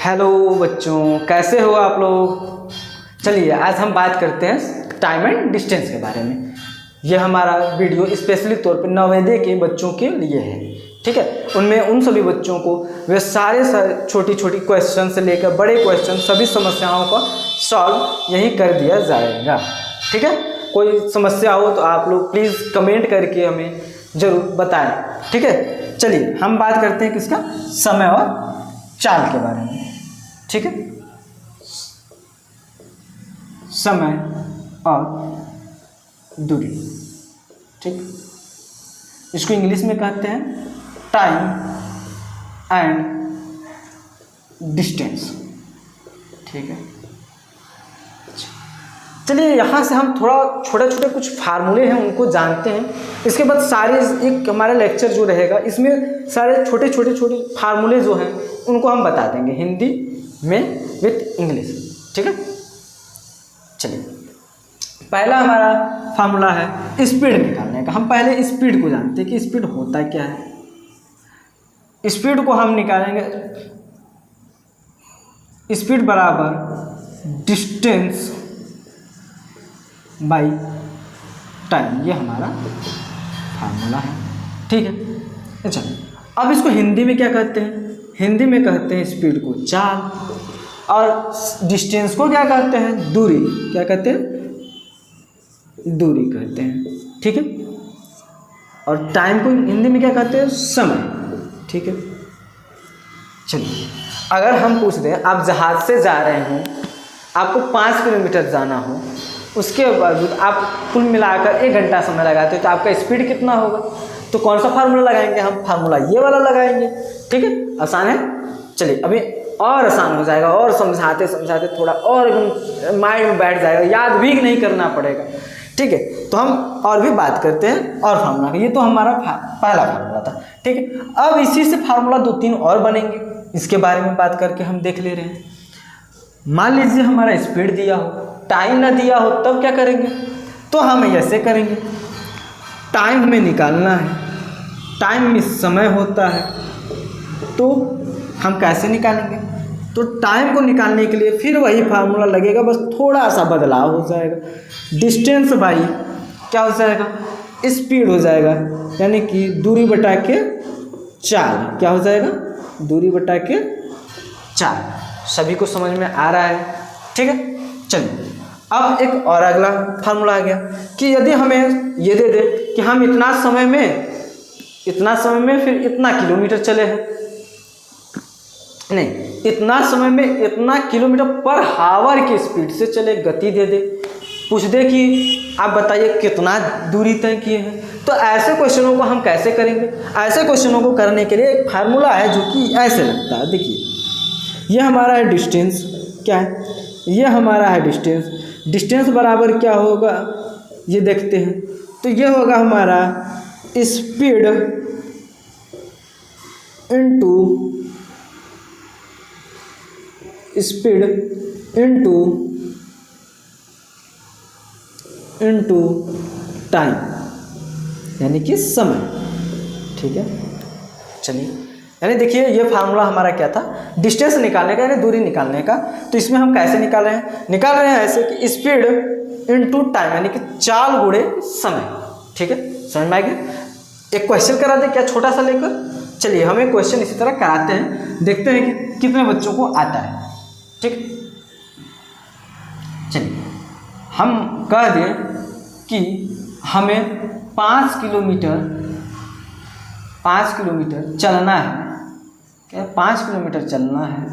Hello बच्चों, कैसे हो आप लोग। चलिए आज हम बात करते हैं टाइम एंड डिस्टेंस के बारे में। यह हमारा वीडियो स्पेशली तौर पर नवोदय के बच्चों के लिए है, ठीक है। उनमें उन सभी बच्चों को वे सारे छोटी छोटी क्वेश्चन से लेकर बड़े क्वेश्चन सभी समस्याओं का सॉल्व यहीं कर दिया जाएगा, ठीक है। कोई समस्या हो तो आप लोग प्लीज़ कमेंट करके हमें ज़रूर बताएं, ठीक है। चलिए हम बात करते हैं किसका, समय और चाल के बारे में, ठीक है। समय और दूरी, ठीक। इसको इंग्लिश में कहते हैं टाइम एंड डिस्टेंस, ठीक है। चलिए यहाँ से हम थोड़ा छोटे छोटे कुछ फार्मूले हैं उनको जानते हैं। इसके बाद सारे एक हमारा लेक्चर जो रहेगा इसमें सारे छोटे छोटे फार्मूले जो हैं उनको हम बता देंगे हिंदी में विथ इंग्लिश, ठीक है। चलिए पहला हमारा फार्मूला है स्पीड निकालने का। हम पहले स्पीड को जानते हैं कि स्पीड होता क्या है। स्पीड को हम निकालेंगे, स्पीड बराबर डिस्टेंस बाई टाइम, ये हमारा फार्मूला है, ठीक है। अच्छा अब इसको हिंदी में क्या कहते हैं, हिंदी में कहते हैं स्पीड को चाल, और डिस्टेंस को क्या कहते हैं, दूरी। क्या कहते हैं, दूरी कहते हैं, ठीक है। और टाइम को हिंदी में क्या कहते हैं, समय, ठीक है। चलिए अगर हम पूछ दें आप जहाज से जा रहे हो, आपको 5 किलोमीटर जाना हो, उसके बावजूद आप कुल मिलाकर 1 घंटा समय लगाते हो तो आपका स्पीड कितना होगा। तो कौन सा फार्मूला लगाएंगे हम, फार्मूला ये वाला लगाएंगे, ठीक है। आसान है। चलिए अभी और आसान हो जाएगा, और समझाते समझाते थोड़ा और माइंड में बैठ जाएगा, याद भी नहीं करना पड़ेगा, ठीक है। तो हम और भी बात करते हैं और फार्मूला का। ये तो हमारा पहला फार्मूला था, ठीक है। अब इसी से फार्मूला 2-3 और बनेंगे, इसके बारे में बात करके हम देख ले रहे हैं। मान लीजिए हमारा स्पीड दिया हो, टाइम ना दिया हो, तब क्या करेंगे, तो हम ऐसे करेंगे। टाइम हमें निकालना है, टाइम में समय होता है, तो हम कैसे निकालेंगे। तो टाइम को निकालने के लिए फिर वही फार्मूला लगेगा, बस थोड़ा सा बदलाव हो जाएगा। डिस्टेंस बाई क्या हो जाएगा, स्पीड हो जाएगा, यानी कि दूरी बटा के चाल। क्या हो जाएगा, दूरी बटा के चाल। सभी को समझ में आ रहा है, ठीक है। चलिए अब एक और अगला फार्मूला आ गया कि यदि हमें ये दे दे कि हम इतना समय में फिर इतना किलोमीटर चले हैं, नहीं, इतना समय में इतना किलोमीटर पर हावर की स्पीड से चले, गति दे दे। पूछ दे कि आप बताइए कितना दूरी तय किए हैं। तो ऐसे क्वेश्चनों को हम कैसे करेंगे, ऐसे क्वेश्चनों को करने के लिए एक फार्मूला है जो कि ऐसे लगता है। देखिए ये हमारा है डिस्टेंस, क्या है, ये हमारा है डिस्टेंस। डिस्टेंस बराबर क्या होगा ये देखते हैं, तो ये होगा हमारा स्पीड इनटू टाइम, यानी कि समय, ठीक है। चलिए यानी देखिए ये फार्मूला हमारा क्या था, डिस्टेंस निकालने का यानी दूरी निकालने का। तो इसमें हम कैसे निकाल रहे हैं ऐसे कि स्पीड इनटू टाइम, यानी कि चाल गुणे समय, ठीक है। समझ में आ गया। एक क्वेश्चन करा दे क्या, छोटा सा लेकर। चलिए हम एक क्वेश्चन इसी तरह कराते हैं, देखते हैं कि कितने बच्चों को आता है, ठीक। चलिए हम कह दें कि हमें 5 किलोमीटर चलना है। क्या 5 किलोमीटर चलना है,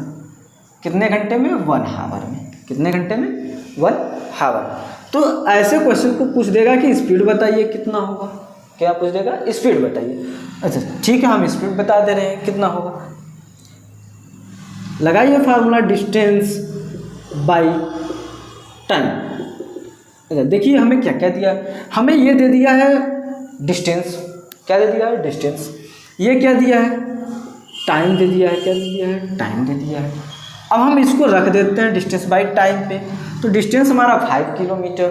कितने घंटे में, 1 हावर में। कितने घंटे में, 1 हावर। तो ऐसे क्वेश्चन को पूछ देगा कि स्पीड बताइए कितना होगा। क्या पूछ देगा, स्पीड बताइए। अच्छा ठीक है, हम स्पीड बता दे रहे हैं कितना होगा। लगाइए फार्मूला डिस्टेंस बाई टाइम। अच्छा देखिए हमें क्या क्या दिया, हमें ये दे दिया है डिस्टेंस। क्या दे दिया है, डिस्टेंस। ये क्या दिया है, टाइम दे दिया है। क्या दे दिया है, टाइम दे दिया है। अब हम इसको रख देते हैं डिस्टेंस बाई टाइम पे। तो डिस्टेंस हमारा 5 किलोमीटर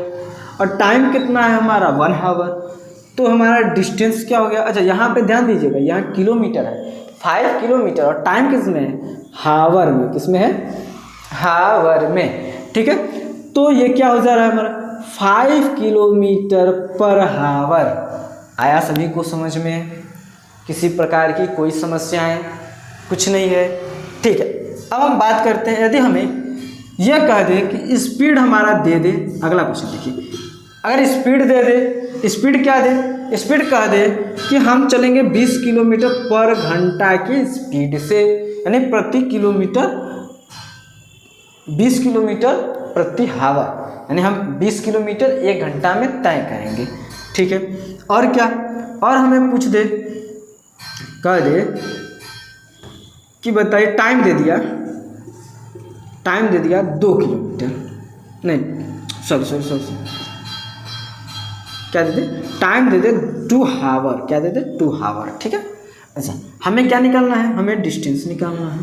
और टाइम कितना है हमारा, 1 हावर। तो हमारा डिस्टेंस क्या हो गया। अच्छा यहाँ पे ध्यान दीजिएगा, यहाँ किलोमीटर है, 5 किलोमीटर, और टाइम किस में है, हावर में। किस में है, हावर में, ठीक है। तो ये क्या हो जा रहा है हमारा 5 किलोमीटर पर हावर। आया सभी को समझ में, किसी प्रकार की कोई समस्याएं कुछ नहीं है, ठीक है। अब हम बात करते हैं, यदि हमें यह कह दे कि स्पीड हमारा दे दे, अगला क्वेश्चन देखिए, अगर स्पीड दे दे, स्पीड क्या दे, स्पीड कह दे कि हम चलेंगे 20 किलोमीटर पर घंटा की स्पीड से, यानी प्रति किलोमीटर 20 किलोमीटर प्रति हावर, यानी हम 20 किलोमीटर 1 घंटा में तय करेंगे, ठीक है। और क्या, और हमें पूछ दे, कह दे कि बताइए, टाइम दे दिया, टाइम दे दिया 2 किलोमीटर, नहीं सॉरी क्या दे दे, टाइम दे दे 2 हावर, क्या दे दे 2 हावर, ठीक है। अच्छा हमें क्या निकालना है, हमें डिस्टेंस निकालना है,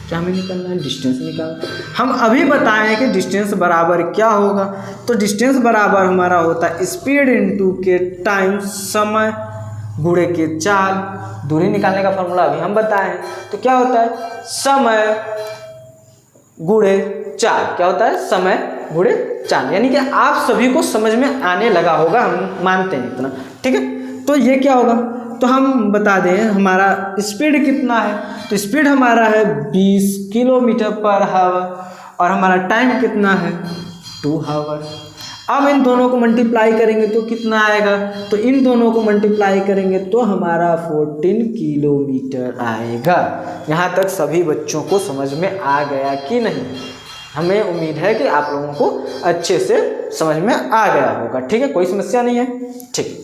क्या हमें निकालना है, डिस्टेंस निकालना। हम अभी बताएं कि डिस्टेंस बराबर क्या होगा, तो डिस्टेंस बराबर हमारा होता है स्पीड इनटू के टाइम, समय गुणे के चाल। दूरी निकालने का फॉर्मूला अभी हम बताएं, तो क्या होता है, समय गुणे चाल, क्या होता है, समय गुणे चाल, यानी कि आप सभी को समझ में आने लगा होगा, हम मानते हैं इतना, ठीक है। तो ये क्या होगा, तो हम बता दें हमारा स्पीड कितना है, तो स्पीड हमारा है 20 किलोमीटर पर हावर, और हमारा टाइम कितना है 2 हावर। अब इन दोनों को मल्टीप्लाई करेंगे तो कितना आएगा, तो इन दोनों को मल्टीप्लाई करेंगे तो हमारा 14 किलोमीटर आएगा। यहाँ तक सभी बच्चों को समझ में आ गया कि नहीं, हमें उम्मीद है कि आप लोगों को अच्छे से समझ में आ गया होगा, ठीक है, कोई समस्या नहीं है, ठीक।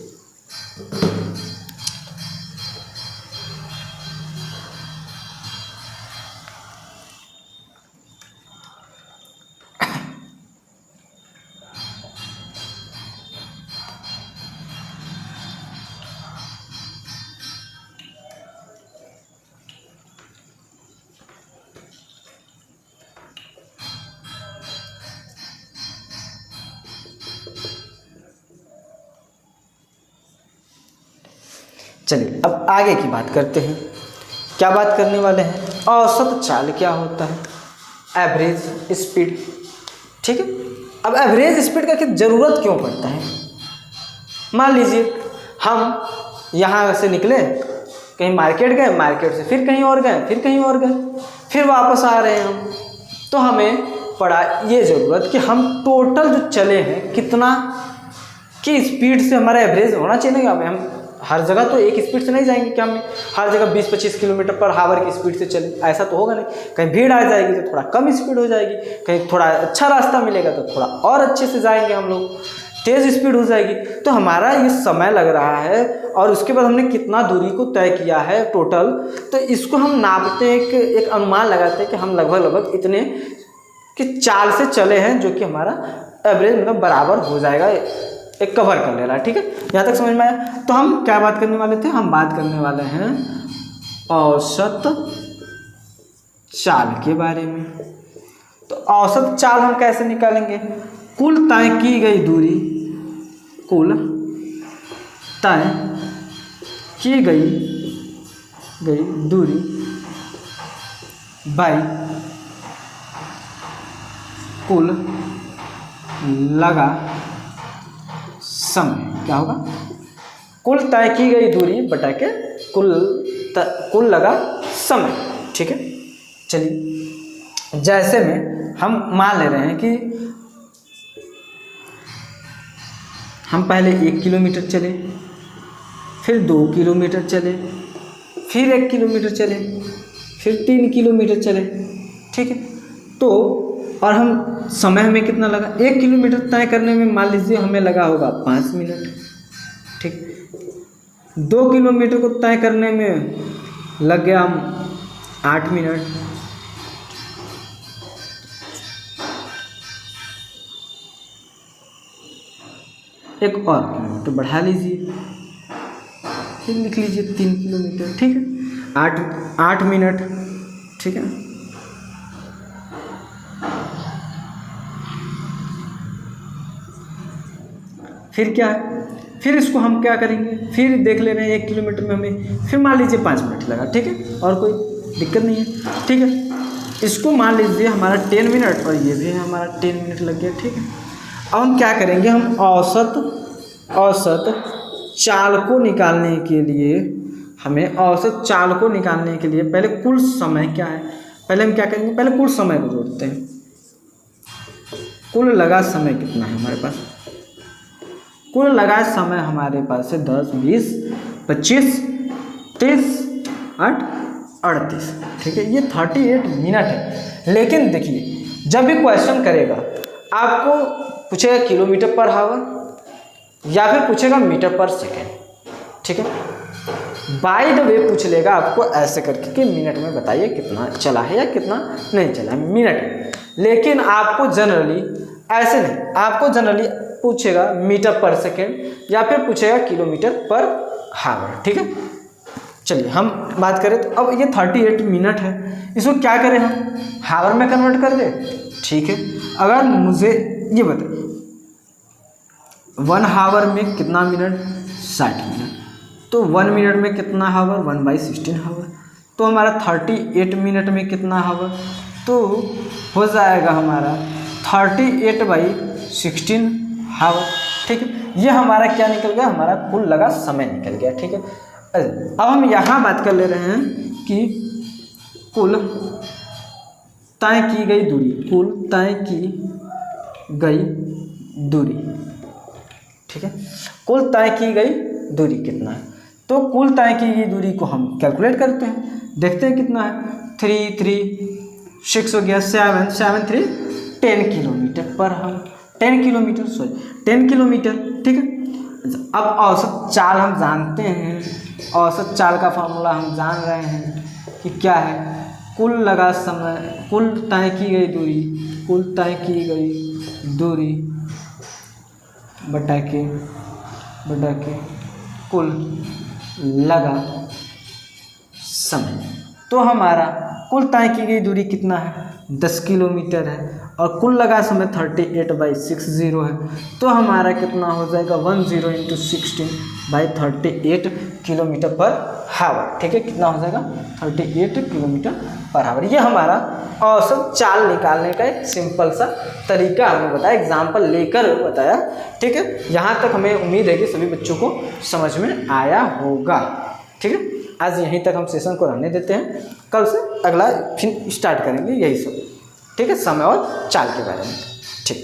चलिए अब आगे की बात करते हैं, क्या बात करने वाले हैं, औसत चाल क्या होता है, एवरेज स्पीड, ठीक है। अब एवरेज स्पीड का ज़रूरत क्यों पड़ता है, मान लीजिए हम यहाँ से निकले, कहीं मार्केट गए, मार्केट से फिर कहीं और गए, फिर कहीं और गए, फिर वापस आ रहे हैं हम, तो हमें पड़ा ये ज़रूरत कि हम टोटल जो चले हैं कितना की स्पीड से हमारा एवरेज होना चाहिए ना। हम हर जगह तो एक स्पीड से नहीं जाएंगे, क्या हम हर जगह 20-25 किलोमीटर पर हावर की स्पीड से चले, ऐसा तो होगा नहीं। कहीं भीड़ आ जाएगी तो थोड़ा कम स्पीड हो जाएगी, कहीं थोड़ा अच्छा रास्ता मिलेगा तो थोड़ा और अच्छे से जाएंगे हम लोग, तेज़ स्पीड हो जाएगी। तो हमारा ये समय लग रहा है और उसके बाद हमने कितना दूरी को तय किया है टोटल, तो इसको हम नापते हैं, एक अनुमान लगाते हैं कि हम लगभग इतने कि चाल से चले हैं, जो कि हमारा एवरेज मतलब बराबर हो जाएगा, एक कवर कर ले रहा है, ठीक है। यहाँ तक समझ में आया। तो हम क्या बात करने वाले थे, हम बात करने वाले हैं औसत चाल के बारे में। तो औसत चाल हम कैसे निकालेंगे, कुल तय की गई दूरी, कुल तय की गई दूरी बाई कुल लगा समय, क्या होगा, कुल तय की गई दूरी बटा के कुल लगा समय, ठीक है। चलिए जैसे में हम मान ले रहे हैं कि हम पहले 1 किलोमीटर चले, फिर 2 किलोमीटर चले, फिर 1 किलोमीटर चले, फिर 3 किलोमीटर चले, ठीक है। तो और हम समय हमें कितना लगा, 1 किलोमीटर तय करने में मान लीजिए हमें लगा होगा 5 मिनट, ठीक। 2 किलोमीटर को तय करने में लग गया हम 8 मिनट, एक और किलोमीटर बढ़ा लीजिए, फिर लिख लीजिए 3 किलोमीटर, ठीक है, 8 मिनट, ठीक है। फिर क्या है, फिर इसको हम क्या करेंगे, फिर देख ले रहे हैं 1 किलोमीटर में हमें फिर मान लीजिए 5 मिनट लगा, ठीक है, और कोई दिक्कत नहीं है, ठीक है। इसको मान लीजिए हमारा 10 मिनट और ये भी हमारा 10 मिनट लग गया, ठीक है। अब हम क्या करेंगे, हम औसत चाल को निकालने के लिए, हमें औसत चाल को निकालने के लिए पहले कुल समय क्या है, पहले हम क्या करेंगे, पहले कुल समय को जोड़ते हैं। कुल लगा समय कितना है हमारे पास, कुल लगा समय हमारे पास है 10, 20, 25, 30, 8, 38, ठीक है। ये 38 मिनट है। लेकिन देखिए जब भी क्वेश्चन करेगा आपको पूछेगा किलोमीटर पर हावर या फिर पूछेगा मीटर पर सेकेंड, ठीक है। बाय द वे पूछ लेगा आपको ऐसे करके कि मिनट में बताइए कितना चला है या कितना नहीं चला है, मिनट में। लेकिन आपको जनरली ऐसे नहीं, आपको जनरली पूछेगा मीटर पर सेकेंड या फिर पूछेगा किलोमीटर पर हावर, ठीक है। चलिए हम बात करें तो अब ये 38 मिनट है, इसको क्या करें हम हावर में कन्वर्ट कर दें, ठीक है। अगर मुझे ये बताइए 1 हावर में कितना मिनट, 60 मिनट, तो 1 मिनट में कितना हावर, 1/16 हावर, तो हमारा 38 मिनट में कितना हावर, तो हो जाएगा हमारा 38/16 हावर, ठीक है। ये हमारा क्या निकल गया, हमारा कुल लगा समय निकल गया, ठीक है। अब हम यहाँ बात कर ले रहे हैं कि कुल तय की गई दूरी, कुल तय की गई दूरी, ठीक है। कुल तय की गई दूरी कितना है, तो कुल तय की गई दूरी को हम कैलकुलेट करते हैं, देखते हैं कितना है। 3, 3, 6 हो गया, 7, 7, 3, 10 किलोमीटर पर हावर, 10 किलोमीटर, सॉरी 10 किलोमीटर, ठीक है। अब औसत चाल हम जानते हैं, औसत चाल का फार्मूला हम जान रहे हैं कि क्या है, कुल लगा समय, कुल तय की गई दूरी, कुल तय की गई दूरी बटा के कुल लगा समय। तो हमारा कुल तय की गई दूरी कितना है, 10 किलोमीटर है, और कुल लगा समय 38/60 है, तो हमारा कितना हो जाएगा 10 × 16/38 किलोमीटर पर हावर, ठीक है। कितना हो जाएगा 38 किलोमीटर पर हावर। ये हमारा औसत चाल निकालने का एक सिंपल सा तरीका हमने बताया, एग्जाम्पल लेकर बताया, ठीक है। यहाँ तक हमें उम्मीद है कि सभी बच्चों को समझ में आया होगा, ठीक है। आज यहीं तक हम सेशन को रहने देते हैं, कल से अगला फिर स्टार्ट करेंगे यही सब, ठीक है, समय और चाल के बारे में, ठीक।